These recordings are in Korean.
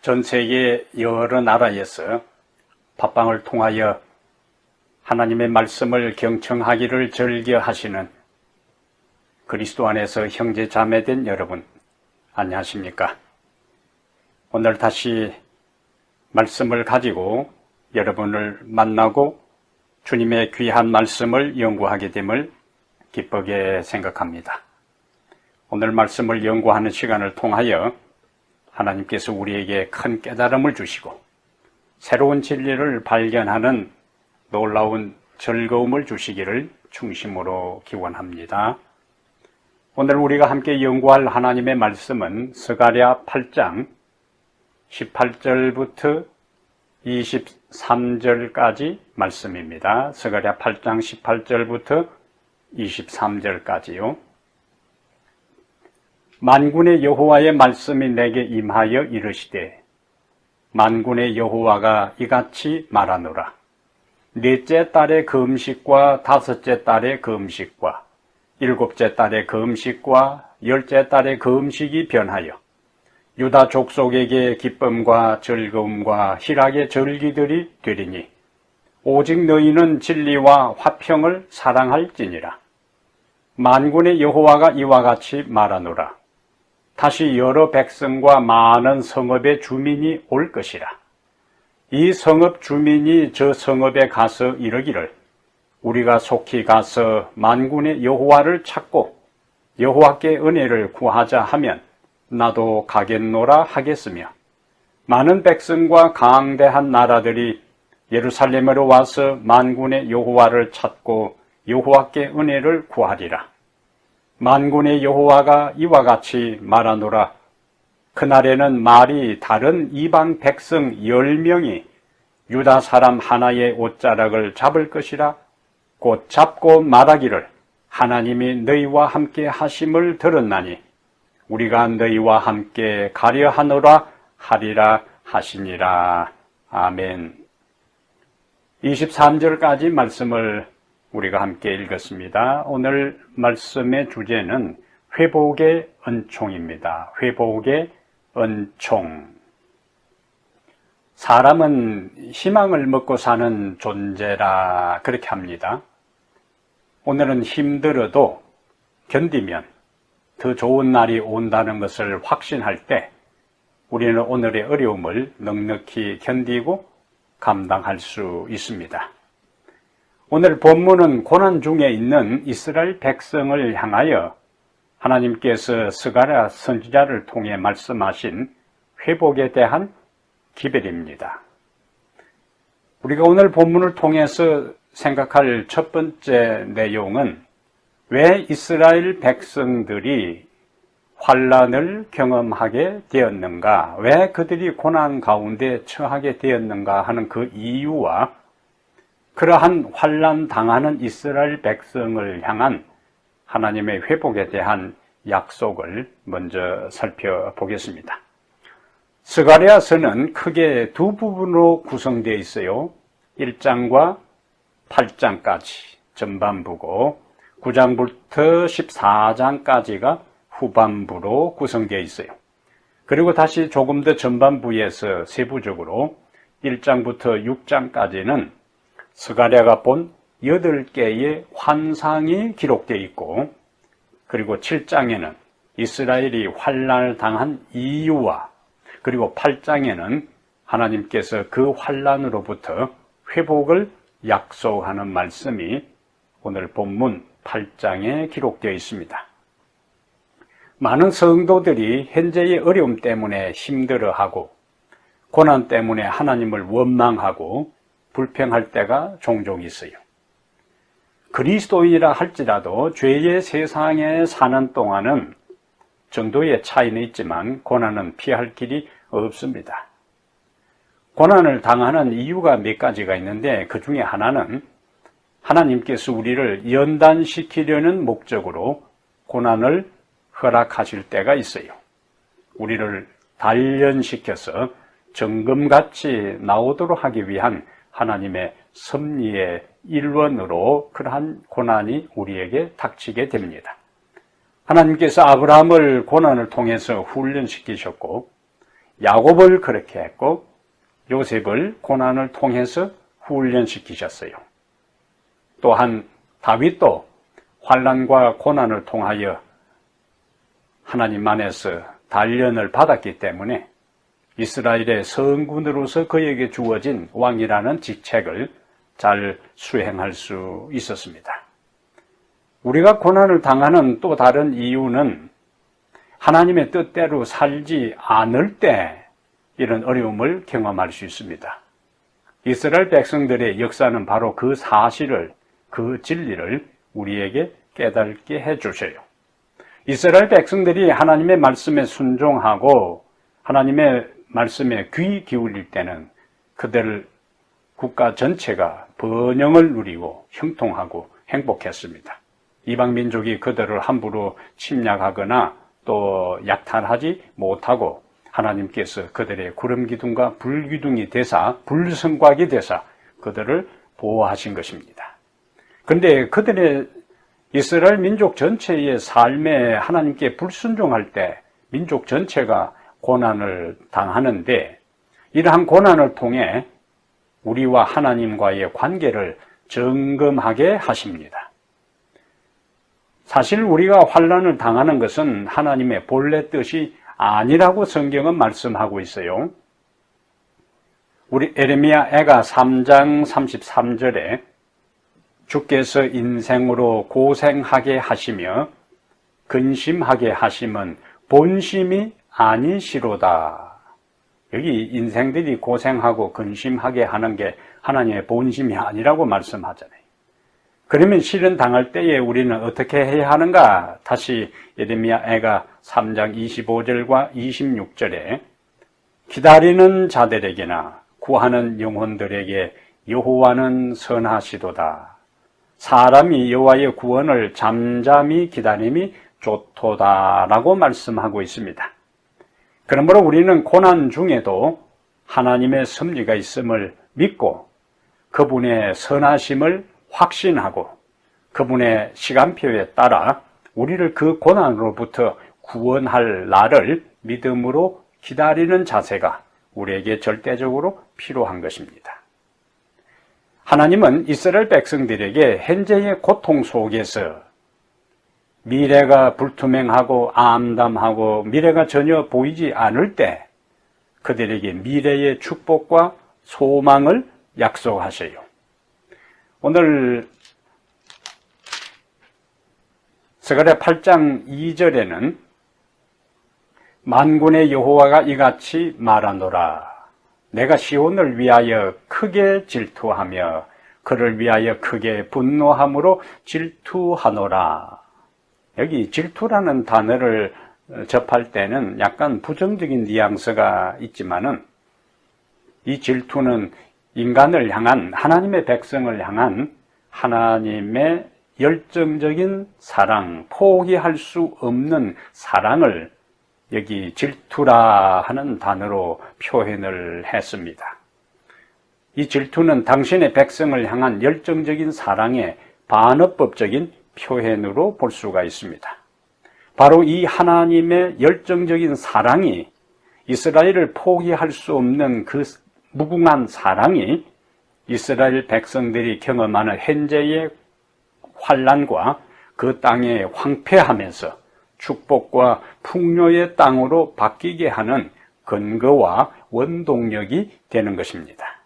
전 세계 여러 나라에서 팟빵을 통하여 하나님의 말씀을 경청하기를 즐겨하시는 그리스도 안에서 형제 자매된 여러분, 안녕하십니까? 오늘 다시 말씀을 가지고 여러분을 만나고 주님의 귀한 말씀을 연구하게 됨을 기쁘게 생각합니다. 오늘 말씀을 연구하는 시간을 통하여 하나님께서 우리에게 큰 깨달음을 주시고 새로운 진리를 발견하는 놀라운 즐거움을 주시기를 중심으로 기원합니다. 오늘 우리가 함께 연구할 하나님의 말씀은 스가랴 8장 18절부터 23절까지 말씀입니다. 스가랴 8장 18절부터 23절까지요. 만군의 여호와의 말씀이 내게 임하여 이르시되 만군의 여호와가 이같이 말하노라. 넷째 달의 그 음식과 다섯째 달의 그 음식과 일곱째 달의 그 음식과 열째 달의 그 음식이 변하여 유다 족속에게 기쁨과 즐거움과 희락의 절기들이 되리니 오직 너희는 진리와 화평을 사랑할지니라. 만군의 여호와가 이와 같이 말하노라. 다시 여러 백성과 많은 성읍의 주민이 올 것이라. 이 성읍 주민이 저 성읍에 가서 이르기를 우리가 속히 가서 만군의 여호와를 찾고 여호와께 은혜를 구하자 하면 나도 가겠노라 하겠으며 많은 백성과 강대한 나라들이 예루살렘으로 와서 만군의 여호와를 찾고 여호와께 은혜를 구하리라. 만군의 여호와가 이와 같이 말하노라. 그날에는 말이 다른 이방 백성 10명이 유다 사람 하나의 옷자락을 잡을 것이라. 곧 잡고 말하기를 하나님이 너희와 함께 하심을 들었나니 우리가 너희와 함께 가려 하노라 하리라 하시니라. 아멘. 23절까지 말씀을 우리가 함께 읽었습니다. 오늘 말씀의 주제는 회복의 은총입니다. 회복의 은총. 사람은 희망을 먹고 사는 존재라 그렇게 합니다. 오늘은 힘들어도 견디면 더 좋은 날이 온다는 것을 확신할 때 우리는 오늘의 어려움을 넉넉히 견디고 감당할 수 있습니다. 오늘 본문은 고난 중에 있는 이스라엘 백성을 향하여 하나님께서 스가랴 선지자를 통해 말씀하신 회복에 대한 기별입니다. 우리가 오늘 본문을 통해서 생각할 첫 번째 내용은 왜 이스라엘 백성들이 환난을 경험하게 되었는가, 왜 그들이 고난 가운데 처하게 되었는가 하는 그 이유와 그러한 환난 당하는 이스라엘 백성을 향한 하나님의 회복에 대한 약속을 먼저 살펴보겠습니다. 스가랴서는 크게 두 부분으로 구성되어 있어요. 1장과 8장까지 전반부고 9장부터 14장까지가 후반부로 구성되어 있어요. 그리고 다시 조금 더 전반부에서 세부적으로 1장부터 6장까지는 스가랴가 본 8개의 환상이 기록되어 있고 그리고 7장에는 이스라엘이 환난을 당한 이유와 그리고 8장에는 하나님께서 그 환난으로부터 회복을 약속하는 말씀이 오늘 본문 8장에 기록되어 있습니다. 많은 성도들이 현재의 어려움 때문에 힘들어하고 고난 때문에 하나님을 원망하고 불평할 때가 종종 있어요. 그리스도인이라 할지라도 죄의 세상에 사는 동안은 정도의 차이는 있지만 고난은 피할 길이 없습니다. 고난을 당하는 이유가 몇 가지가 있는데 그 중에 하나는 하나님께서 우리를 연단시키려는 목적으로 고난을 허락하실 때가 있어요. 우리를 단련시켜서 정금같이 나오도록 하기 위한 하나님의 섭리의 일원으로 그러한 고난이 우리에게 닥치게 됩니다. 하나님께서 아브라함을 고난을 통해서 훈련시키셨고 야곱을 그렇게 했고 요셉을 고난을 통해서 훈련시키셨어요. 또한 다윗도 환난과 고난을 통하여 하나님 안에서 단련을 받았기 때문에 이스라엘의 성군으로서 그에게 주어진 왕이라는 직책을 잘 수행할 수 있었습니다. 우리가 고난을 당하는 또 다른 이유는 하나님의 뜻대로 살지 않을 때 이런 어려움을 경험할 수 있습니다. 이스라엘 백성들의 역사는 바로 그 사실을, 그 진리를 우리에게 깨닫게 해주세요. 이스라엘 백성들이 하나님의 말씀에 순종하고 하나님의 말씀에 귀 기울일 때는 그들 국가 전체가 번영을 누리고 형통하고 행복했습니다. 이방 민족이 그들을 함부로 침략하거나 또 약탈하지 못하고 하나님께서 그들의 구름 기둥과 불 기둥이 되사 불성곽이 되사 그들을 보호하신 것입니다. 그런데 그들의 이스라엘 민족 전체의 삶에 하나님께 불순종할 때 민족 전체가 고난을 당하는데 이러한 고난을 통해 우리와 하나님과의 관계를 점검하게 하십니다. 사실 우리가 환난을 당하는 것은 하나님의 본래 뜻이 아니라고 성경은 말씀하고 있어요. 우리 에레미야 애가 3장 33절에 주께서 인생으로 고생하게 하시며 근심하게 하심은 본심이 아니시로다. 여기 인생들이 고생하고 근심하게 하는 게 하나님의 본심이 아니라고 말씀하잖아요. 그러면 시련 당할 때에 우리는 어떻게 해야 하는가? 다시 예레미야 애가 3장 25절과 26절에 기다리는 자들에게나 구하는 영혼들에게 여호와는 선하시도다. 사람이 여호와의 구원을 잠잠히 기다림이 좋도다라고 말씀하고 있습니다. 그러므로 우리는 고난 중에도 하나님의 섭리가 있음을 믿고 그분의 선하심을 확신하고 그분의 시간표에 따라 우리를 그 고난으로부터 구원할 날을 믿음으로 기다리는 자세가 우리에게 절대적으로 필요한 것입니다. 하나님은 이스라엘 백성들에게 현재의 고통 속에서 미래가 불투명하고 암담하고 미래가 전혀 보이지 않을 때 그들에게 미래의 축복과 소망을 약속하세요. 오늘 스가랴 8장 2절에는 만군의 여호와가 이같이 말하노라. 내가 시온을 위하여 크게 질투하며 그를 위하여 크게 분노함으로 질투하노라. 여기 질투라는 단어를 접할 때는 약간 부정적인 뉘앙스가 있지만은 이 질투는 인간을 향한, 하나님의 백성을 향한 하나님의 열정적인 사랑, 포기할 수 없는 사랑을 여기 질투라 하는 단어로 표현을 했습니다. 이 질투는 당신의 백성을 향한 열정적인 사랑의 반어법적인 표현으로 볼 수가 있습니다. 바로 이 하나님의 열정적인 사랑이 이스라엘을 포기할 수 없는 그 무궁한 사랑이 이스라엘 백성들이 경험하는 현재의 환난과 그 땅에 황폐하면서 축복과 풍요의 땅으로 바뀌게 하는 근거와 원동력이 되는 것입니다.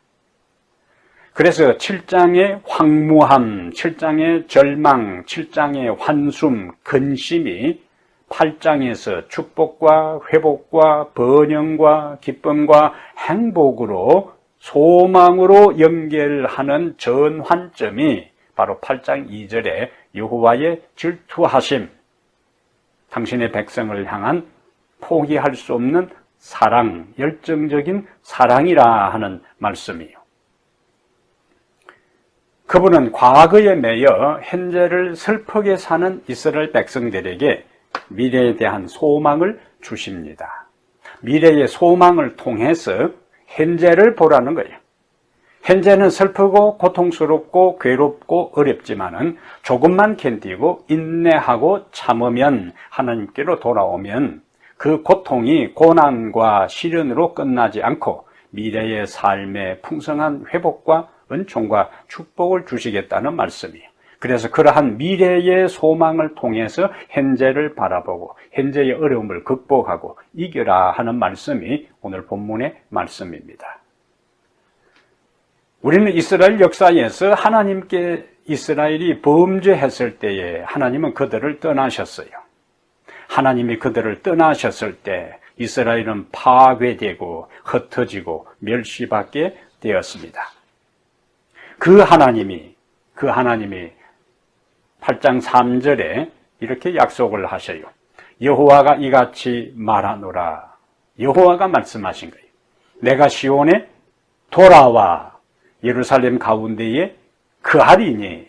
그래서 7장의 황무함, 7장의 절망, 7장의 환숨, 근심이 8장에서 축복과 회복과 번영과 기쁨과 행복으로 소망으로 연결하는 전환점이 바로 8장 2절에 여호와의 질투하심, 당신의 백성을 향한 포기할 수 없는 사랑, 열정적인 사랑이라 하는 말씀이에요. 그분은 과거에 매여 현재를 슬프게 사는 이스라엘 백성들에게 미래에 대한 소망을 주십니다. 미래의 소망을 통해서 현재를 보라는 거예요. 현재는 슬프고 고통스럽고 괴롭고 어렵지만은 조금만 견디고 인내하고 참으면 하나님께로 돌아오면 그 고통이 고난과 시련으로 끝나지 않고 미래의 삶의 풍성한 회복과 은총과 축복을 주시겠다는 말씀이에요. 그래서 그러한 미래의 소망을 통해서 현재를 바라보고 현재의 어려움을 극복하고 이겨라 하는 말씀이 오늘 본문의 말씀입니다. 우리는 이스라엘 역사에서 하나님께 이스라엘이 범죄했을 때에 하나님은 그들을 떠나셨어요. 하나님이 그들을 떠나셨을 때 이스라엘은 파괴되고 흩어지고 멸시받게 되었습니다. 그 하나님이 8장 3절에 이렇게 약속을 하셔요. 여호와가 이같이 말하노라. 여호와가 말씀하신 거예요. 내가 시온에 돌아와 예루살렘 가운데에 거하리니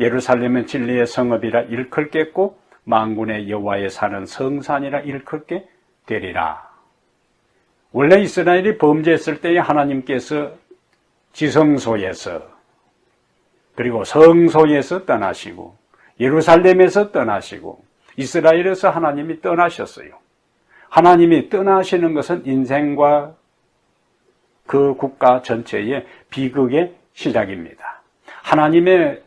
예루살렘은 진리의 성읍이라 일컬겠고 만군의 여호와의 사는 성산이라 일컬게 되리라. 원래 이스라엘이 범죄했을 때에 하나님께서 지성소에서 그리고 성소에서 떠나시고 예루살렘에서 떠나시고 이스라엘에서 하나님이 떠나셨어요. 하나님이 떠나시는 것은 인생과 그 국가 전체의 비극의 시작입니다. 하나님의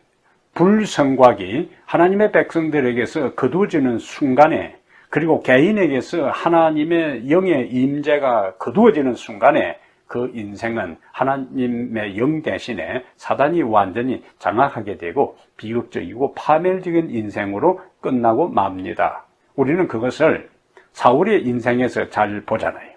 불성곽이 하나님의 백성들에게서 거두어지는 순간에 그리고 개인에게서 하나님의 영의 임재가 거두어지는 순간에 그 인생은 하나님의 영 대신에 사단이 완전히 장악하게 되고 비극적이고 파멸적인 인생으로 끝나고 맙니다. 우리는 그것을 사울의 인생에서 잘 보잖아요.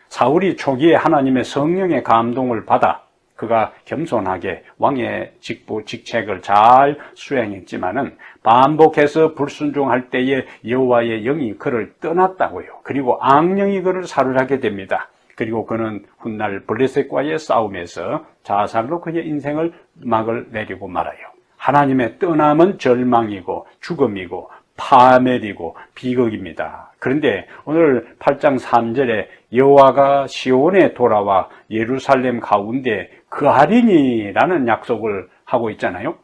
사울이 초기에 하나님의 성령의 감동을 받아 그가 겸손하게 왕의 직책을 잘 수행했지만은 반복해서 불순종할 때에 여호와의 영이 그를 떠났다고요. 그리고 악령이 그를 살해하게 됩니다. 그리고 그는 훗날 블레셋과의 싸움에서 자살로 그의 인생을 막을 내리고 말아요. 하나님의 떠남은 절망이고 죽음이고 파멸이고 비극입니다. 그런데 오늘 8장 3절에 여호와가 시온에 돌아와 예루살렘 가운데 거하리니라는 약속을 하고 있잖아요.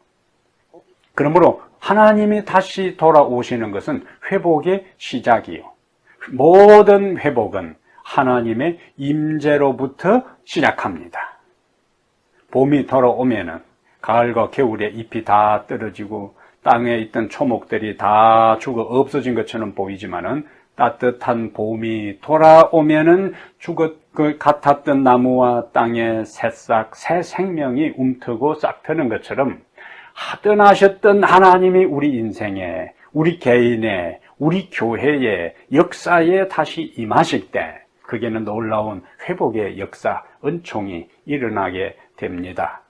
그러므로 하나님이 다시 돌아오시는 것은 회복의 시작이요. 모든 회복은 하나님의 임재로부터 시작합니다. 봄이 돌아오면은 가을과 겨울에 잎이 다 떨어지고 땅에 있던 초목들이 다 죽어 없어진 것처럼 보이지만은 따뜻한 봄이 돌아오면은 그 같았던 나무와 땅의 새싹, 새 생명이 움트고 싹트는 것처럼 떠나셨던 하나님이 우리 인생에, 우리 개인에, 우리 교회의 역사에 다시 임하실 때 그게는 놀라운 회복의 역사, 은총이 일어나게 됩니다.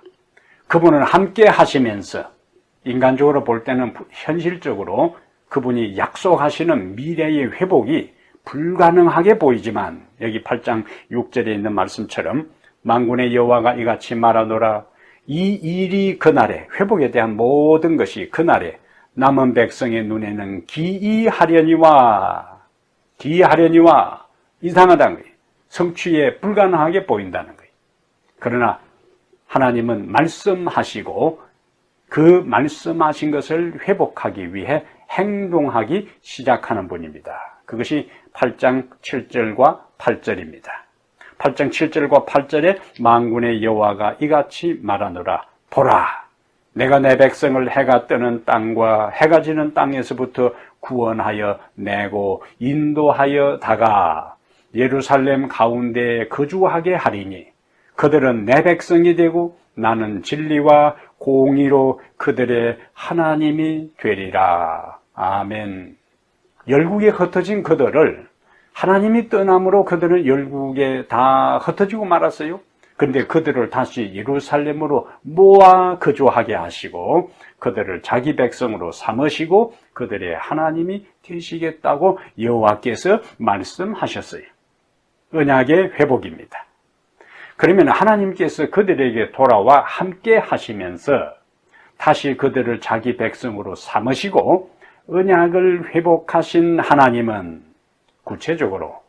그분은 함께 하시면서 인간적으로 볼 때는 현실적으로 그분이 약속하시는 미래의 회복이 불가능하게 보이지만 여기 8장 6절에 있는 말씀처럼 만군의 여호와가 이같이 말하노라. 이 일이 그날에 회복에 대한 모든 것이 그날에 남은 백성의 눈에는 기이하려니와 이상하다는 거예요. 성취에 불가능하게 보인다는 거예요. 그러나 하나님은 말씀하시고 그 말씀하신 것을 회복하기 위해 행동하기 시작하는 분입니다. 그것이 8장 7절과 8절입니다. 8장 7절과 8절에 만군의 여호와가 이같이 말하노라. 보라, 내가 내 백성을 해가 뜨는 땅과 해가 지는 땅에서부터 구원하여 내고 인도하여 다가 예루살렘 가운데에 거주하게 하리니 그들은 내 백성이 되고 나는 진리와 공의로 그들의 하나님이 되리라. 아멘. 열국에 흩어진 그들을 하나님이 떠남으로 그들은 열국에 다 흩어지고 말았어요. 그런데 그들을 다시 예루살렘으로 모아 거주하게 하시고 그들을 자기 백성으로 삼으시고 그들의 하나님이 되시겠다고 여호와께서 말씀하셨어요. 언약의 회복입니다. 그러면 하나님께서 그들에게 돌아와 함께 하시면서 다시 그들을 자기 백성으로 삼으시고 언약을 회복하신 하나님은 구체적으로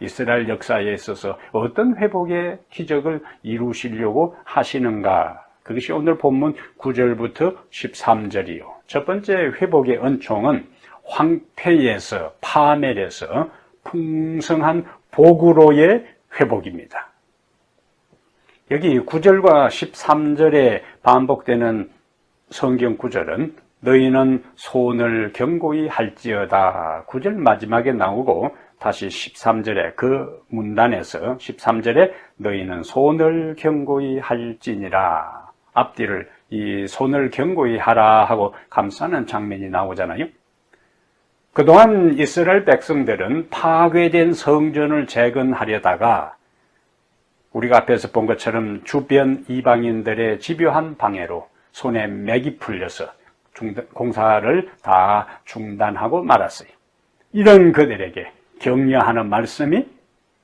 이스라엘 역사에 있어서 어떤 회복의 기적을 이루시려고 하시는가? 그것이 오늘 본문 9절부터 13절이요. 첫 번째 회복의 은총은 황폐에서 파멸에서 풍성한 복으로의 회복입니다. 여기 9절과 13절에 반복되는 성경 구절은 너희는 손을 견고히 할지어다. 9절 마지막에 나오고 다시 13절에 그 문단에서 13절에 너희는 손을 견고히 할지니라. 앞뒤를 이 손을 견고히 하라 하고 감싸는 장면이 나오잖아요. 그동안 이스라엘 백성들은 파괴된 성전을 재건하려다가 우리가 앞에서 본 것처럼 주변 이방인들의 집요한 방해로 손에 맥이 풀려서 공사를 다 중단하고 말았어요. 이런 그들에게 격려하는 말씀이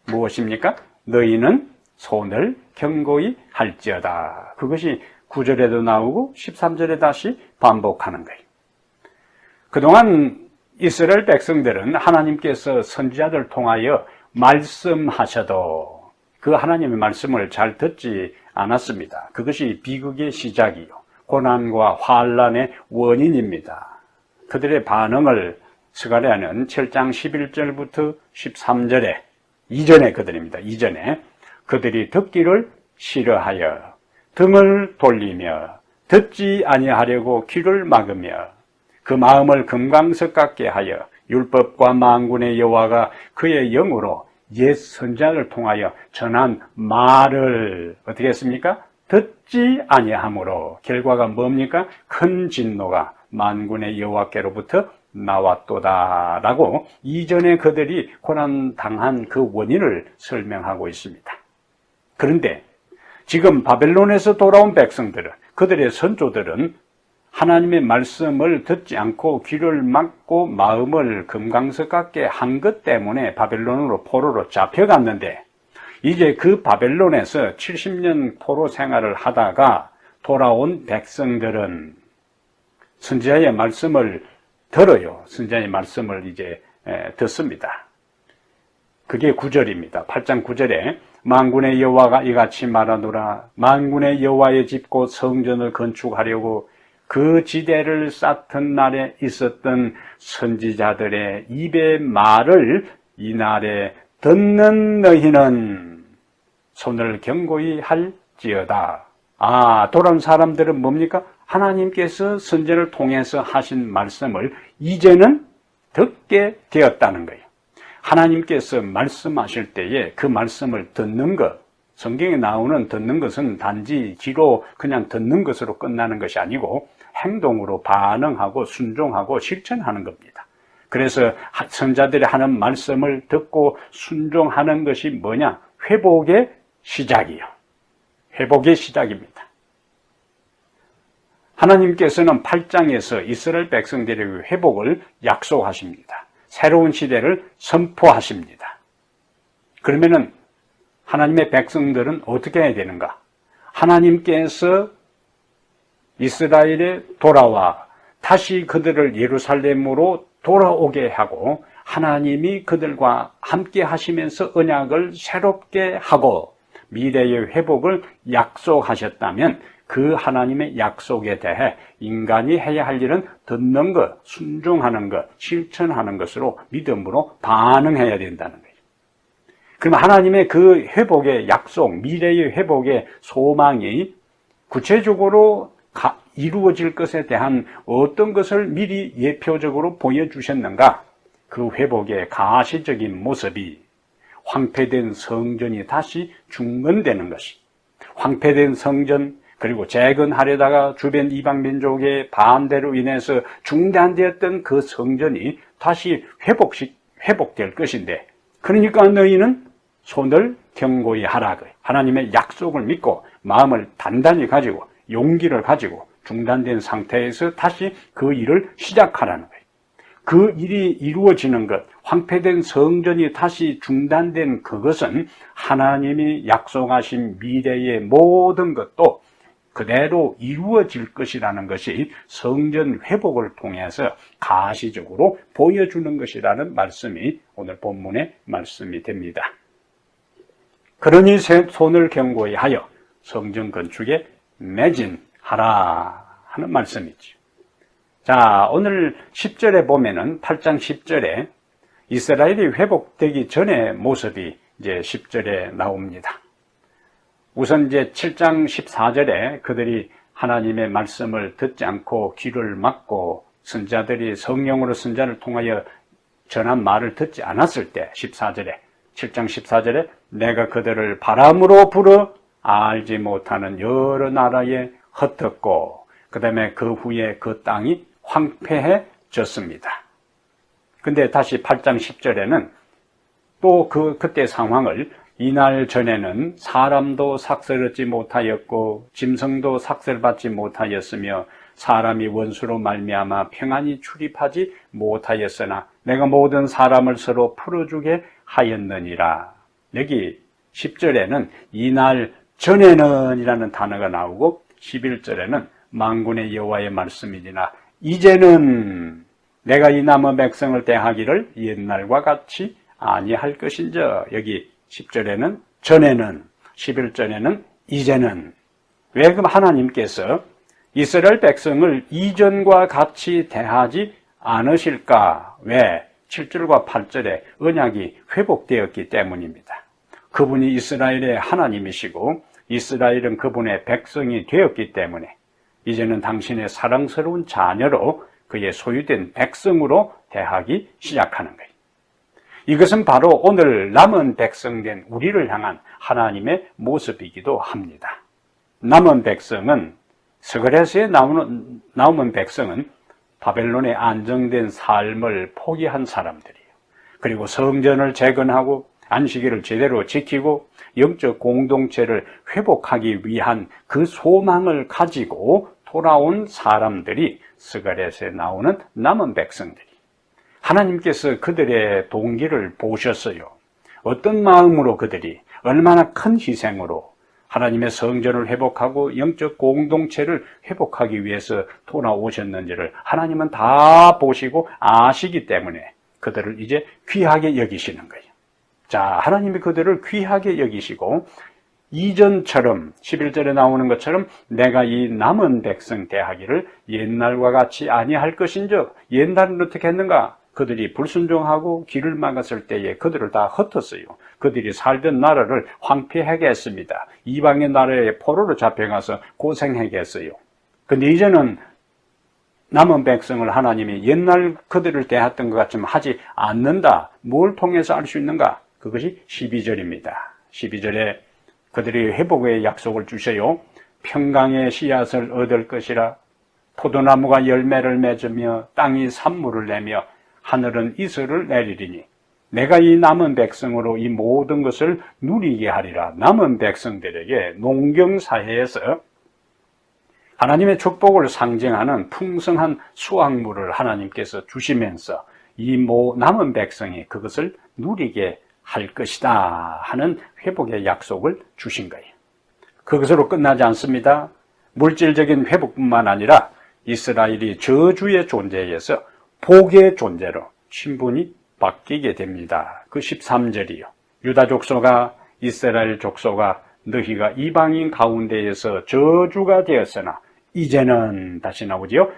무엇입니까? 너희는 손을 견고히 할지어다. 그것이 9절에도 나오고 13절에 다시 반복하는 거예요. 그동안 이스라엘 백성들은 하나님께서 선지자들 통하여 말씀하셔도 그 하나님의 말씀을 잘 듣지 않았습니다. 그것이 비극의 시작이요, 고난과 환난의 원인입니다. 그들의 반응을 스가랴는 7장 11절부터 13절에 이전에 그들입니다. 이전에 그들이 듣기를 싫어하여 등을 돌리며 듣지 아니하려고 귀를 막으며 그 마음을 금강석 같게 하여 율법과 만군의 여호와가 그의 영으로 옛 선지자를 통하여 전한 말을 어떻게 했습니까? 듣지 아니하므로 결과가 뭡니까? 큰 진노가 만군의 여호와께로부터 나왔도다라고 이전에 그들이 고난당한 그 원인을 설명하고 있습니다. 그런데 지금 바벨론에서 돌아온 백성들은, 그들의 선조들은 하나님의 말씀을 듣지 않고 귀를 막고 마음을 금강석 같게 한 것 때문에 바벨론으로 포로로 잡혀갔는데, 이제 그 바벨론에서 70년 포로 생활을 하다가 돌아온 백성들은 선지자의 말씀을 들어요. 선지자의 말씀을 이제 듣습니다. 그게 9절입니다. 8장 9절에 만군의 여호와가 이같이 말하노라. 만군의 여호와의 집 곧 성전을 건축하려고 그 지대를 쌓던 날에 있었던 선지자들의 입의 말을 이날에 듣는 너희는 손을 견고히 할지어다. 돌아온 사람들은 뭡니까? 하나님께서 선지자를 통해서 하신 말씀을 이제는 듣게 되었다는 거예요. 하나님께서 말씀하실 때에 그 말씀을 듣는 것, 성경에 나오는 듣는 것은 단지 귀로 그냥 듣는 것으로 끝나는 것이 아니고 행동으로 반응하고 순종하고 실천하는 겁니다. 그래서 선자들이 하는 말씀을 듣고 순종하는 것이 뭐냐? 회복의 시작이요. 회복의 시작입니다. 하나님께서는 8장에서 이스라엘 백성들에게 회복을 약속하십니다. 새로운 시대를 선포하십니다. 그러면은 하나님의 백성들은 어떻게 해야 되는가? 하나님께서 이스라엘에 돌아와 다시 그들을 예루살렘으로 돌아오게 하고 하나님이 그들과 함께 하시면서 언약을 새롭게 하고 미래의 회복을 약속하셨다면 그 하나님의 약속에 대해 인간이 해야 할 일은 듣는 것, 순종하는 것, 실천하는 것으로 믿음으로 반응해야 된다는 거예요. 그럼 하나님의 그 회복의 약속, 미래의 회복의 소망이 구체적으로 이루어질 것에 대한 어떤 것을 미리 예표적으로 보여주셨는가? 그 회복의 가시적인 모습이 황폐된 성전이 다시 중건되는 것이, 황폐된 성전 그리고 재건하려다가 주변 이방민족의 반대로 인해서 중단되었던 그 성전이 다시 회복될 것인데, 그러니까 너희는 손을 견고히 하라. 하나님의 약속을 믿고 마음을 단단히 가지고 용기를 가지고 중단된 상태에서 다시 그 일을 시작하라는 거예요. 그 일이 이루어지는 것, 황폐된 성전이 다시 중단된 그것은 하나님이 약속하신 미래의 모든 것도 그대로 이루어질 것이라는 것이 성전 회복을 통해서 가시적으로 보여주는 것이라는 말씀이 오늘 본문의 말씀이 됩니다. 그러니 손을 견고히 하여 성전 건축에 매진하라 하는 말씀이죠. 자, 오늘 10절에 보면은 8장 10절에 이스라엘이 회복되기 전의 모습이 이제 10절에 나옵니다. 우선 이제 7장 14절에 그들이 하나님의 말씀을 듣지 않고 귀를 막고 선자들이 성령으로 선자를 통하여 전한 말을 듣지 않았을 때 14절에 7장 14절에 내가 그들을 바람으로 불어 알지 못하는 여러 나라에 흩었고 그 다음에 그 후에 그 땅이 황폐해졌습니다. 근데 다시 8장 10절에는 또 그때 상황을 이날 전에는 사람도 삭슬 얻지 못하였고 짐승도 삭슬받지 못하였으며 사람이 원수로 말미암아 평안히 출입하지 못하였으나 내가 모든 사람을 서로 풀어주게 하였느니라. 여기 10절에는 이날 전에는 이라는 단어가 나오고 11절에는 만군의 여호와의 말씀이니라 이제는 내가 이 남은 백성을 대하기를 옛날과 같이 아니할 것인저. 여기 10절에는 전에는 11절에는 이제는. 왜 그럼 하나님께서 이스라엘 백성을 이전과 같이 대하지 않으실까? 왜? 7절과 8절에 언약이 회복되었기 때문입니다. 그분이 이스라엘의 하나님이시고 이스라엘은 그분의 백성이 되었기 때문에 이제는 당신의 사랑스러운 자녀로 그의 소유된 백성으로 대하기 시작하는 거예요. 이것은 바로 오늘 남은 백성된 우리를 향한 하나님의 모습이기도 합니다. 남은 백성은 스가랴서에 나오는 백성은 바벨론의 안정된 삶을 포기한 사람들이에요. 그리고 성전을 재건하고 안식일을 제대로 지키고 영적 공동체를 회복하기 위한 그 소망을 가지고 돌아온 사람들이 스가랴서에 나오는 남은 백성들이. 하나님께서 그들의 동기를 보셨어요. 어떤 마음으로 그들이 얼마나 큰 희생으로 하나님의 성전을 회복하고 영적 공동체를 회복하기 위해서 돌아오셨는지를 하나님은 다 보시고 아시기 때문에 그들을 이제 귀하게 여기시는 거예요. 자, 하나님이 그들을 귀하게 여기시고 이전처럼 11절에 나오는 것처럼 내가 이 남은 백성 대하기를 옛날과 같이 아니할 것인즉 옛날은 어떻게 했는가? 그들이 불순종하고 길을 막았을 때에 그들을 다 흩었어요. 그들이 살던 나라를 황폐하게 했습니다. 이방의 나라에 포로로 잡혀가서 고생하게 했어요. 근데 이제는 남은 백성을 하나님이 옛날 그들을 대했던 것 같지만 하지 않는다. 뭘 통해서 알 수 있는가? 그것이 12절입니다. 12절에 그들이 회복의 약속을 주셔요. 평강의 씨앗을 얻을 것이라 포도나무가 열매를 맺으며 땅이 산물을 내며 하늘은 이슬을 내리리니 내가 이 남은 백성으로 이 모든 것을 누리게 하리라. 남은 백성들에게 농경사회에서 하나님의 축복을 상징하는 풍성한 수확물을 하나님께서 주시면서 이 남은 백성이 그것을 누리게 할 것이다 하는 회복의 약속을 주신 거예요. 그것으로 끝나지 않습니다. 물질적인 회복뿐만 아니라 이스라엘이 저주의 존재에서 복의 존재로 신분이 바뀌게 됩니다. 그 13절이요. 유다 족속아 이스라엘 족속아 너희가 이방인 가운데에서 저주가 되었으나 이제는 다시 나오지요.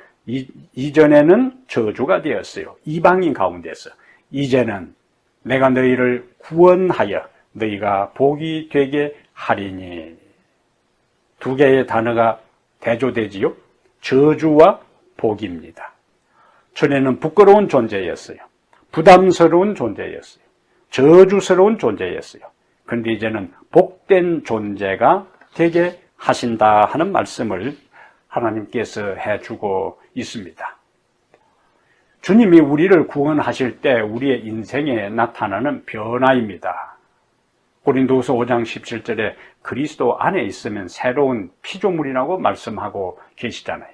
이전에는 저주가 되었어요. 이방인 가운데서. 이제는 내가 너희를 구원하여 너희가 복이 되게 하리니. 두 개의 단어가 대조되지요. 저주와 복입니다. 전에는 부끄러운 존재였어요. 부담스러운 존재였어요. 저주스러운 존재였어요. 그런데 이제는 복된 존재가 되게 하신다 하는 말씀을 하나님께서 해주고 있습니다. 주님이 우리를 구원하실 때 우리의 인생에 나타나는 변화입니다. 고린도후서 5장 17절에 그리스도 안에 있으면 새로운 피조물이라고 말씀하고 계시잖아요.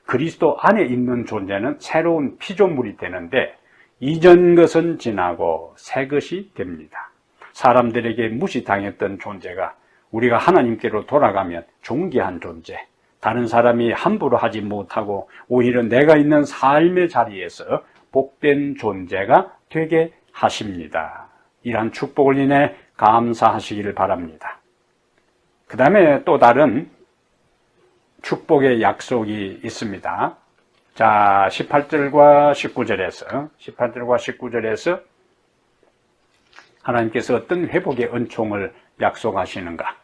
그리스도 안에 있는 존재는 새로운 피조물이 되는데 이전 것은 지나고 새 것이 됩니다. 사람들에게 무시당했던 존재가 우리가 하나님께로 돌아가면 존귀한 존재, 다른 사람이 함부로 하지 못하고 오히려 내가 있는 삶의 자리에서 복된 존재가 되게 하십니다. 이러한 축복을 인해 감사하시기를 바랍니다. 그 다음에 또 다른 축복의 약속이 있습니다. 자, 18절과 19절에서 하나님께서 어떤 회복의 은총을 약속하시는가?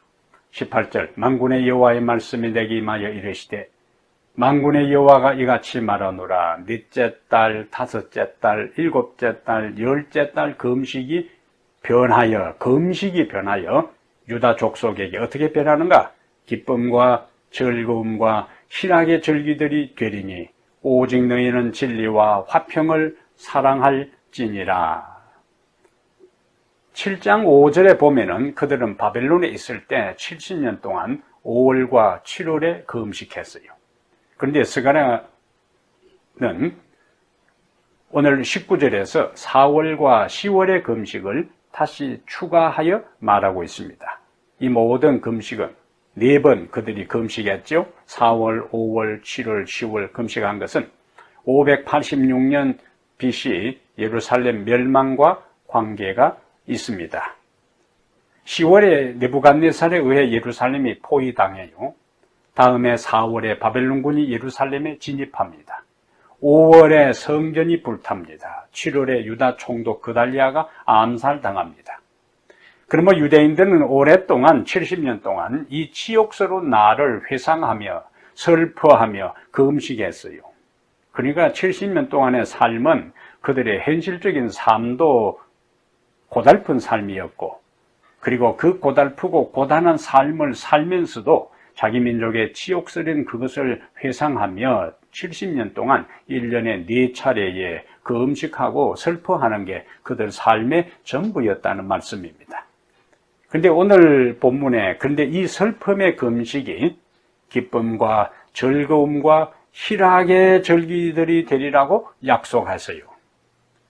18절, 만군의 여호와의 말씀이 내게 임하여 이르시되 만군의 여호와가 이같이 말하노라. 넷째 달, 다섯째 달, 일곱째 달, 열째 달 금식이 변하여 유다 족속에게 어떻게 변하는가? 기쁨과 즐거움과 희락의 절기들이 되리니 오직 너희는 진리와 화평을 사랑할지니라. 7장 5절에 보면은 그들은 바벨론에 있을 때 70년 동안 5월과 7월에 금식했어요. 그런데 스가랴는 오늘 19절에서 4월과 10월의 금식을 다시 추가하여 말하고 있습니다. 이 모든 금식은 4번 그들이 금식했죠. 4월, 5월, 7월, 10월 금식한 것은 586년 BC 예루살렘 멸망과 관계가 있습니다. 10월에 느부갓네살에 의해 예루살렘이 포위당해요. 다음에 4월에 바벨론군이 예루살렘에 진입합니다. 5월에 성전이 불탑니다. 7월에 유다 총독 그달리아가 암살당합니다. 그러면 유대인들은 오랫동안 70년 동안 이 치욕스러운 날을 회상하며 슬퍼하며 금식했어요. 그러니까 70년 동안의 삶은 그들의 현실적인 삶도 고달픈 삶이었고, 그리고 그 고달프고 고단한 삶을 살면서도 자기 민족의 치욕스러운 그것을 회상하며 70년 동안 1년에 4차례에 금식하고 슬퍼하는 게 그들 삶의 전부였다는 말씀입니다. 그런데 오늘 본문에 그런데 이 슬픔의 금식이 기쁨과 즐거움과 희락의 절기들이 되리라고 약속하세요.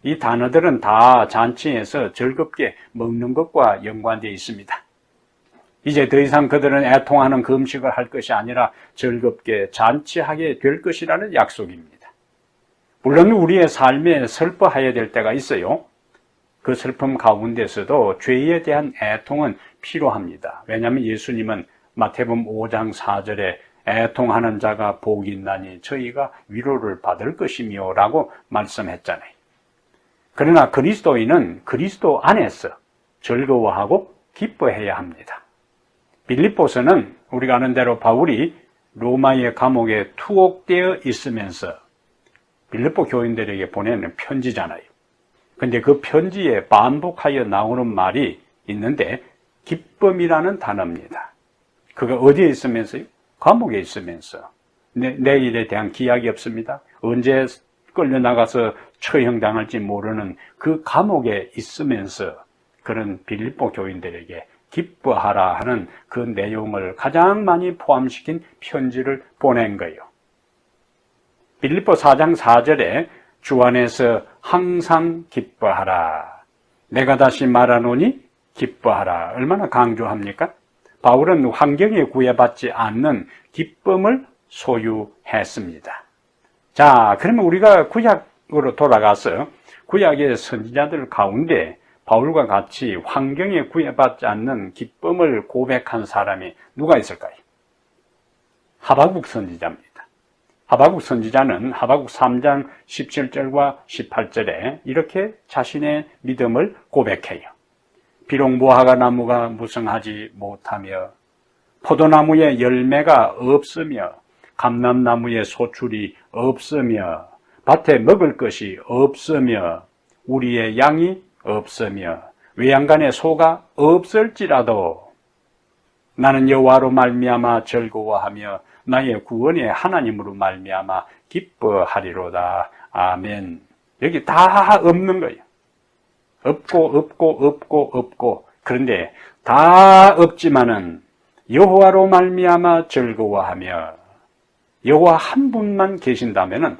이 단어들은 다 잔치에서 즐겁게 먹는 것과 연관되어 있습니다. 이제 더 이상 그들은 애통하는 금식을 할 것이 아니라 즐겁게 잔치하게 될 것이라는 약속입니다. 물론 우리의 삶에 슬퍼해야 될 때가 있어요. 그 슬픔 가운데서도 죄에 대한 애통은 필요합니다. 왜냐하면 예수님은 마태복음 5장 4절에 애통하는 자가 복이 있나니 저희가 위로를 받을 것이며 라고 말씀했잖아요. 그러나 그리스도인은 그리스도 안에서 즐거워하고 기뻐해야 합니다. 빌립보서는 우리가 아는 대로 바울이 로마의 감옥에 투옥되어 있으면서 빌립보 교인들에게 보내는 편지잖아요. 근데 그 편지에 반복하여 나오는 말이 있는데 기쁨이라는 단어입니다. 그가 어디에 있으면서요? 감옥에 있으면서. 내일에 대한 기약이 없습니다. 언제 끌려나가서 처형당할지 모르는 그 감옥에 있으면서 그런 빌립보 교인들에게 기뻐하라 하는 그 내용을 가장 많이 포함시킨 편지를 보낸 거예요. 빌립보 4장 4절에 주 안에서 항상 기뻐하라. 내가 다시 말하노니 기뻐하라. 얼마나 강조합니까? 바울은 환경에 구애받지 않는 기쁨을 소유했습니다. 자, 그러면 우리가 구약으로 돌아가서 구약의 선지자들 가운데 바울과 같이 환경에 구애받지 않는 기쁨을 고백한 사람이 누가 있을까요? 하박국 선지자입니다. 하박국 선지자는 하박국 3장 17절과 18절에 이렇게 자신의 믿음을 고백해요. 비록 무화과 나무가 무성하지 못하며 포도나무에 열매가 없으며 감람나무에 소출이 없으며 밭에 먹을 것이 없으며 우리의 양이 없으며 외양간에 소가 없을지라도 나는 여호와로 말미암아 즐거워하며 나의 구원의 하나님으로 말미암아 기뻐하리로다. 아멘. 여기 다 없는 거예요. 없고 그런데 다 없지만은 여호와로 말미암아 즐거워하며 여호와 한 분만 계신다면은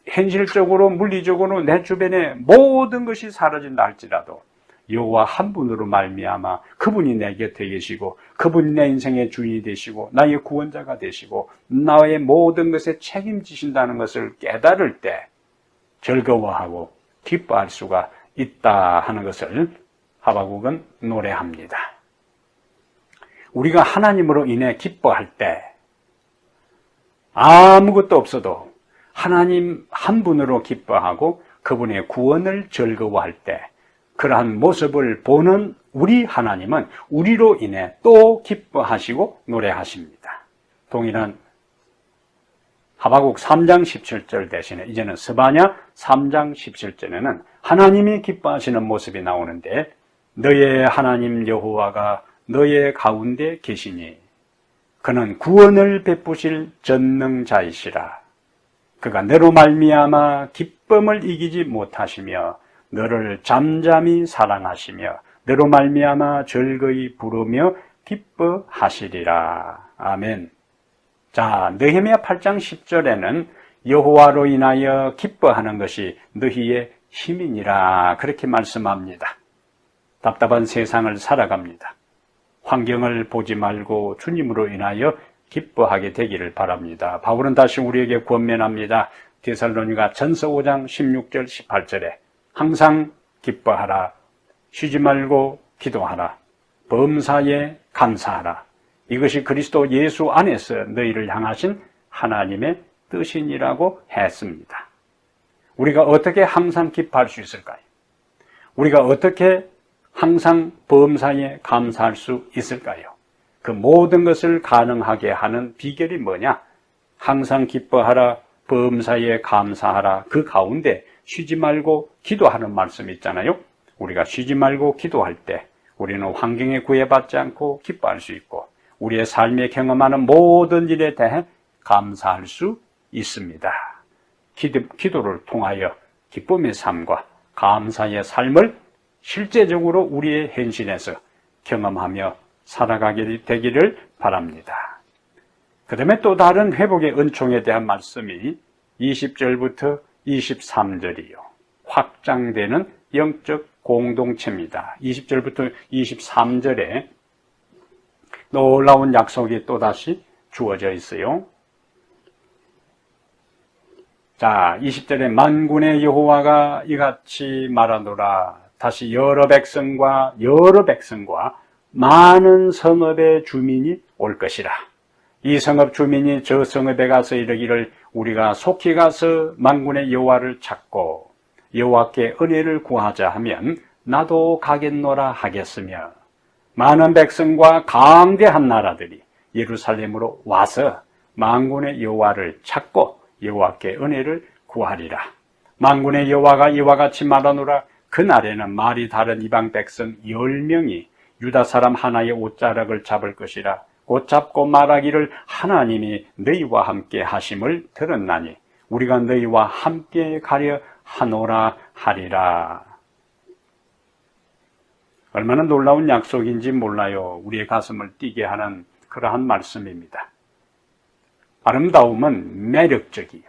현실적으로 물리적으로 내 주변에 모든 것이 사라진다 할지라도 여호와 한 분으로 말미암아 그분이 내 곁에 계시고 그분이 내 인생의 주인이 되시고 나의 구원자가 되시고 나의 모든 것에 책임지신다는 것을 깨달을 때 즐거워하고 기뻐할 수가 있다 하는 것을 하박국은 노래합니다. 우리가 하나님으로 인해 기뻐할 때 아무것도 없어도 하나님 한 분으로 기뻐하고 그분의 구원을 즐거워할 때 그러한 모습을 보는 우리 하나님은 우리로 인해 또 기뻐하시고 노래하십니다. 동일한 하박국 3장 17절 대신에 이제는 스바냐 3장 17절에는 하나님이 기뻐하시는 모습이 나오는데 너의 하나님 여호와가 너의 가운데 계시니 그는 구원을 베푸실 전능자이시라. 그가 너로 말미암아 기쁨을 이기지 못하시며 너를 잠잠히 사랑하시며 너로 말미암아 즐거이 부르며 기뻐하시리라. 아멘. 자, 느헤미야 8장 10절에는 여호와로 인하여 기뻐하는 것이 너희의 힘이니라 그렇게 말씀합니다. 답답한 세상을 살아갑니다. 환경을 보지 말고 주님으로 인하여 기뻐하게 되기를 바랍니다. 바울은 다시 우리에게 권면합니다. 데살로니가 전서 5장 16절 18절에 항상 기뻐하라. 쉬지 말고 기도하라. 범사에 감사하라. 이것이 그리스도 예수 안에서 너희를 향하신 하나님의 뜻이니라고 했습니다. 우리가 어떻게 항상 기뻐할 수 있을까요? 우리가 어떻게 항상 범사에 감사할 수 있을까요? 그 모든 것을 가능하게 하는 비결이 뭐냐? 항상 기뻐하라, 범사에 감사하라. 그 가운데 쉬지 말고 기도하는 말씀이 있잖아요. 우리가 쉬지 말고 기도할 때 우리는 환경에 구애받지 않고 기뻐할 수 있고 우리의 삶에 경험하는 모든 일에 대해 감사할 수 있습니다. 기도를 통하여 기쁨의 삶과 감사의 삶을 실제적으로 우리의 현실에서 경험하며 살아가게 되기를 바랍니다. 그 다음에 또 다른 회복의 은총에 대한 말씀이 20절부터 23절이요. 확장되는 영적 공동체입니다. 20절부터 23절에 놀라운 약속이 또다시 주어져 있어요. 자, 20절에 만군의 여호와가 이같이 말하노라. 다시 여러 백성과 많은 성읍의 주민이 올 것이라. 이 성읍 주민이 저 성읍에 가서 이르기를 우리가 속히 가서 만군의 여호와를 찾고 여호와께 은혜를 구하자 하면 나도 가겠노라 하겠으며 많은 백성과 강대한 나라들이 예루살렘으로 와서 만군의 여호와를 찾고 여호와께 은혜를 구하리라. 만군의 여호와가 이와 같이 말하노라. 그날에는 말이 다른 이방 백성 10명이 유다 사람 하나의 옷자락을 잡을 것이라. 곧 잡고 말하기를 하나님이 너희와 함께 하심을 들었나니 우리가 너희와 함께 가려 하노라 하리라. 얼마나 놀라운 약속인지 몰라요. 우리의 가슴을 뛰게 하는 그러한 말씀입니다. 아름다움은 매력적이요.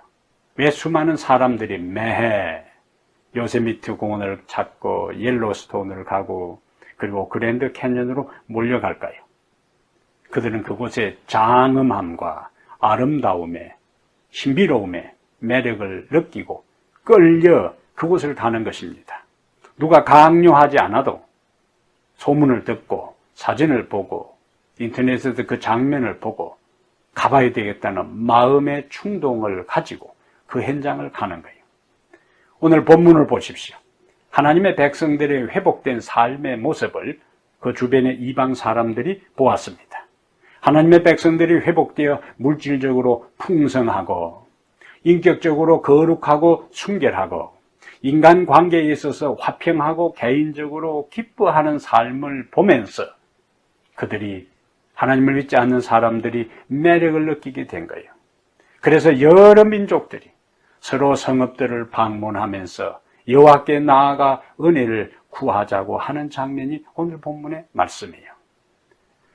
왜 수많은 사람들이 매해 요세미트 공원을 찾고 옐로스톤을 가고 그리고 그랜드 캐년으로 몰려갈까요? 그들은 그곳의 장엄함과 아름다움에 신비로움에 매력을 느끼고 끌려 그곳을 가는 것입니다. 누가 강요하지 않아도 소문을 듣고 사진을 보고 인터넷에서 그 장면을 보고 가봐야 되겠다는 마음의 충동을 가지고 그 현장을 가는 거예요. 오늘 본문을 보십시오. 하나님의 백성들의 회복된 삶의 모습을 그 주변의 이방 사람들이 보았습니다. 하나님의 백성들이 회복되어 물질적으로 풍성하고 인격적으로 거룩하고 순결하고 인간관계에 있어서 화평하고 개인적으로 기뻐하는 삶을 보면서 그들이 하나님을 믿지 않는 사람들이 매력을 느끼게 된 거예요. 그래서 여러 민족들이 서로 성읍들을 방문하면서 여호와께 나아가 은혜를 구하자고 하는 장면이 오늘 본문의 말씀이에요.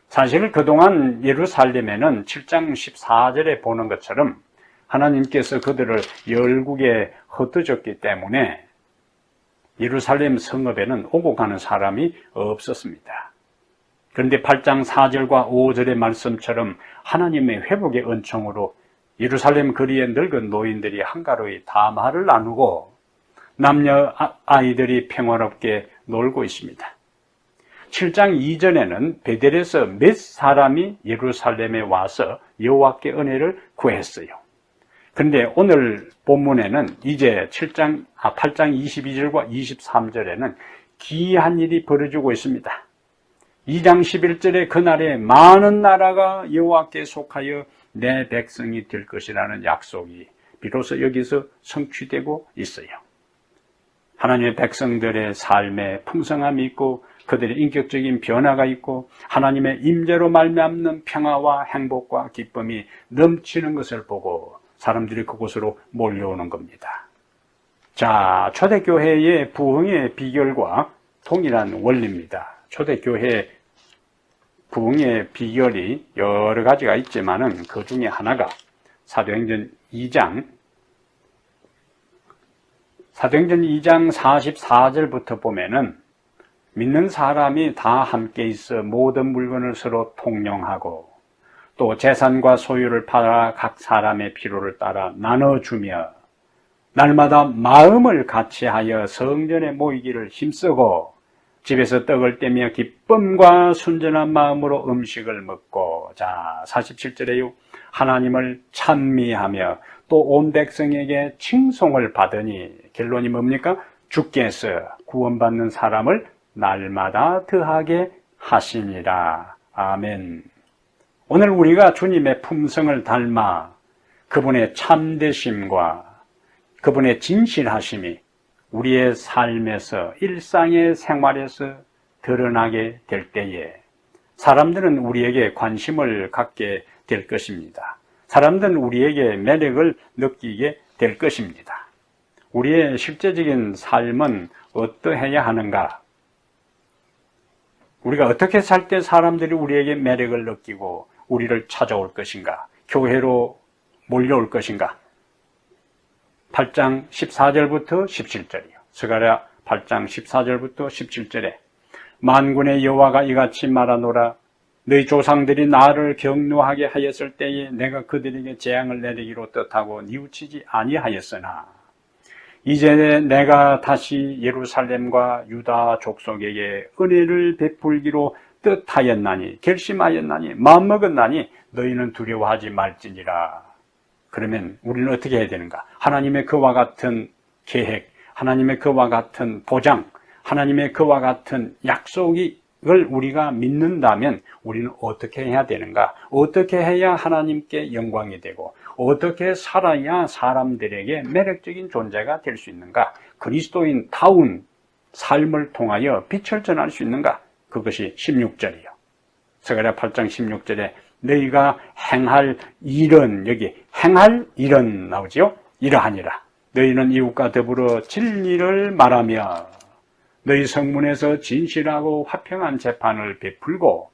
사실 그동안 예루살렘에는 7장 14절에 보는 것처럼 하나님께서 그들을 열국에 흩어졌기 때문에 예루살렘 성읍에는 오고 가는 사람이 없었습니다. 그런데 8장 4절과 5절의 말씀처럼 하나님의 회복의 은총으로 예루살렘 거리에 늙은 노인들이 한가로이 담화를 나누고 남녀 아이들이 평화롭게 놀고 있습니다. 7장 이전에는 베델에서 몇 사람이 예루살렘에 와서 여호와께 은혜를 구했어요. 그런데 오늘 본문에는 이제 8장 22절과 23절에는 기이한 일이 벌어지고 있습니다. 2장 11절에 그날에 많은 나라가 여호와께 속하여 내 백성이 될 것이라는 약속이 비로소 여기서 성취되고 있어요. 하나님의 백성들의 삶에 풍성함이 있고 그들의 인격적인 변화가 있고 하나님의 임재로 말미암는 평화와 행복과 기쁨이 넘치는 것을 보고 사람들이 그곳으로 몰려오는 겁니다. 자, 초대교회의 부흥의 비결과 동일한 원리입니다. 초대교회 부흥의 비결이 여러 가지가 있지만은 그 중에 하나가 사도행전 2장 44절부터 보면은 믿는 사람이 다 함께 있어 모든 물건을 서로 통용하고 또 재산과 소유를 팔아 각 사람의 필요를 따라 나눠주며 날마다 마음을 같이하여 성전에 모이기를 힘쓰고 집에서 떡을 떼며 기쁨과 순전한 마음으로 음식을 먹고, 자 47절에요, 하나님을 찬미하며 또 온 백성에게 칭송을 받으니, 결론이 뭡니까? 주께서 구원받는 사람을 날마다 더하게 하시니라. 아멘. 오늘 우리가 주님의 품성을 닮아 그분의 참되심과 그분의 진실하심이 우리의 삶에서, 일상의 생활에서 드러나게 될 때에 사람들은 우리에게 관심을 갖게 될 것입니다. 사람들은 우리에게 매력을 느끼게 될 것입니다. 우리의 실제적인 삶은 어떠해야 하는가? 우리가 어떻게 살 때 사람들이 우리에게 매력을 느끼고 우리를 찾아올 것인가? 교회로 몰려올 것인가? 8장 14절부터 17절이요. 스가랴 8장 14절부터 17절에 만군의 여호와가 이같이 말하노라. 너희 조상들이 나를 경노하게 하였을 때에 내가 그들에게 재앙을 내리기로 뜻하고 뉘우치지 아니하였으나 이제 내가 다시 예루살렘과 유다 족속에게 은혜를 베풀기로 뜻하였나니, 결심하였나니, 마음먹었나니 너희는 두려워하지 말지니라. 그러면 우리는 어떻게 해야 되는가? 하나님의 그와 같은 계획, 하나님의 그와 같은 보장, 하나님의 그와 같은 약속을 우리가 믿는다면 우리는 어떻게 해야 되는가? 어떻게 해야 하나님께 영광이 되고 어떻게 살아야 사람들에게 매력적인 존재가 될 수 있는가? 그리스도인다운 삶을 통하여 빛을 전할 수 있는가? 그것이 16절이요. 스가랴 8장 16절에 너희가 행할 일은, 여기 행할 일은 나오지요? 이러하니라. 너희는 이웃과 더불어 진리를 말하며 너희 성문에서 진실하고 화평한 재판을 베풀고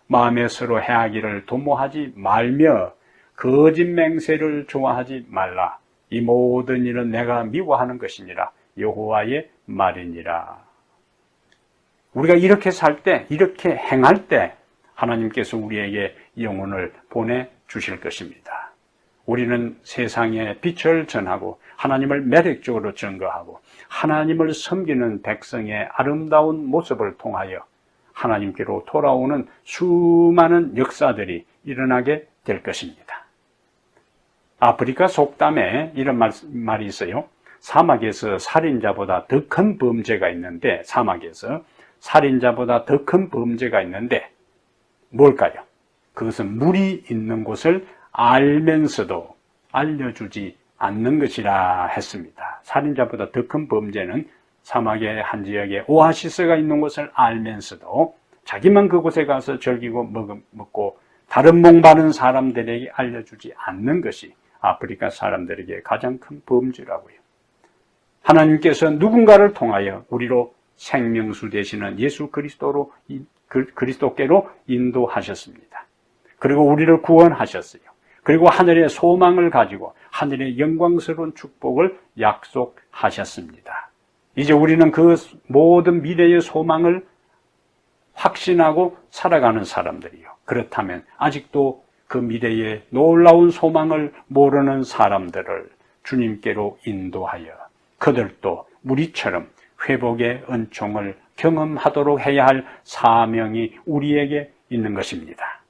마음에 서로 해하기를 도모하지 말며 거짓 맹세를 좋아하지 말라. 이 모든 일은 내가 미워하는 것이니라. 여호와의 말이니라. 우리가 이렇게 살 때, 이렇게 행할 때 하나님께서 우리에게 영혼을 보내주실 것입니다. 우리는 세상에 빛을 전하고 하나님을 매력적으로 증거하고 하나님을 섬기는 백성의 아름다운 모습을 통하여 하나님께로 돌아오는 수많은 역사들이 일어나게 될 것입니다. 아프리카 속담에 이런 말이 있어요. 사막에서 살인자보다 더 큰 범죄가 있는데, 사막에서 살인자보다 더 큰 범죄가 있는데 뭘까요? 그것은 물이 있는 곳을 알면서도 알려주지 않는 것이라 했습니다. 살인자보다 더 큰 범죄는 사막의 한 지역에 오아시스가 있는 곳을 알면서도 자기만 그곳에 가서 즐기고 먹고 다른 목마른 사람들에게 알려주지 않는 것이 아프리카 사람들에게 가장 큰 범죄라고요. 하나님께서 누군가를 통하여 우리로 생명수 되시는 예수 그리스도께로 인도하셨습니다. 그리고 우리를 구원하셨어요. 그리고 하늘의 소망을 가지고 하늘의 영광스러운 축복을 약속하셨습니다. 이제 우리는 그 모든 미래의 소망을 확신하고 살아가는 사람들이요. 그렇다면 아직도 그 미래의 놀라운 소망을 모르는 사람들을 주님께로 인도하여 그들도 우리처럼 회복의 은총을 경험하도록 해야 할 사명이 우리에게 있는 것입니다.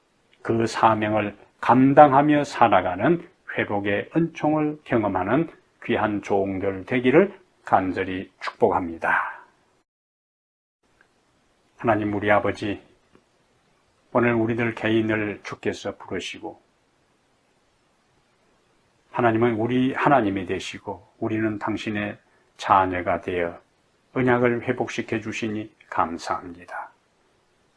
그 사명을 감당하며 살아가는 회복의 은총을 경험하는 귀한 종들 되기를 간절히 축복합니다. 하나님 우리 아버지, 오늘 우리들 개인을 주께서 부르시고 하나님은 우리 하나님이 되시고 우리는 당신의 자녀가 되어 언약을 회복시켜 주시니 감사합니다.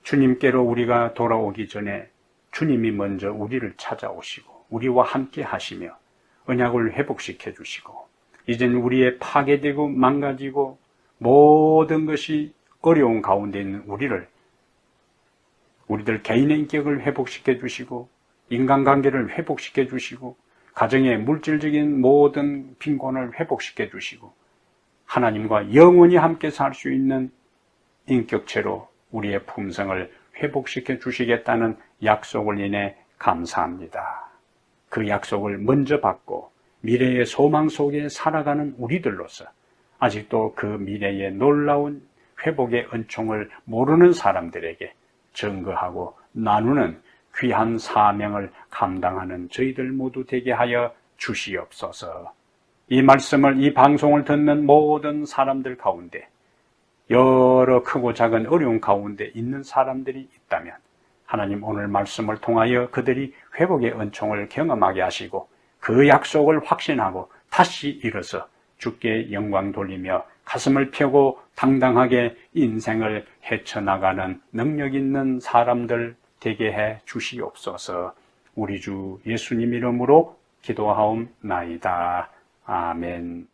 주님께로 우리가 돌아오기 전에 주님이 먼저 우리를 찾아오시고 우리와 함께 하시며 언약을 회복시켜 주시고 이젠 우리의 파괴되고 망가지고 모든 것이 어려운 가운데 있는 우리들 개인의 인격을 회복시켜 주시고 인간관계를 회복시켜 주시고 가정의 물질적인 모든 빈곤을 회복시켜 주시고 하나님과 영원히 함께 살 수 있는 인격체로 우리의 품성을 회복시켜 주시겠다는 약속을 인해 감사합니다. 그 약속을 먼저 받고 미래의 소망 속에 살아가는 우리들로서 아직도 그 미래의 놀라운 회복의 은총을 모르는 사람들에게 증거하고 나누는 귀한 사명을 감당하는 저희들 모두 되게 하여 주시옵소서. 이 말씀을, 이 방송을 듣는 모든 사람들 가운데 여러 크고 작은 어려운 가운데 있는 사람들이 있다면 하나님 오늘 말씀을 통하여 그들이 회복의 은총을 경험하게 하시고 그 약속을 확신하고 다시 일어서 주께 영광 돌리며 가슴을 펴고 당당하게 인생을 헤쳐나가는 능력 있는 사람들 되게 해 주시옵소서. 우리 주 예수님 이름으로 기도하옵나이다. 아멘.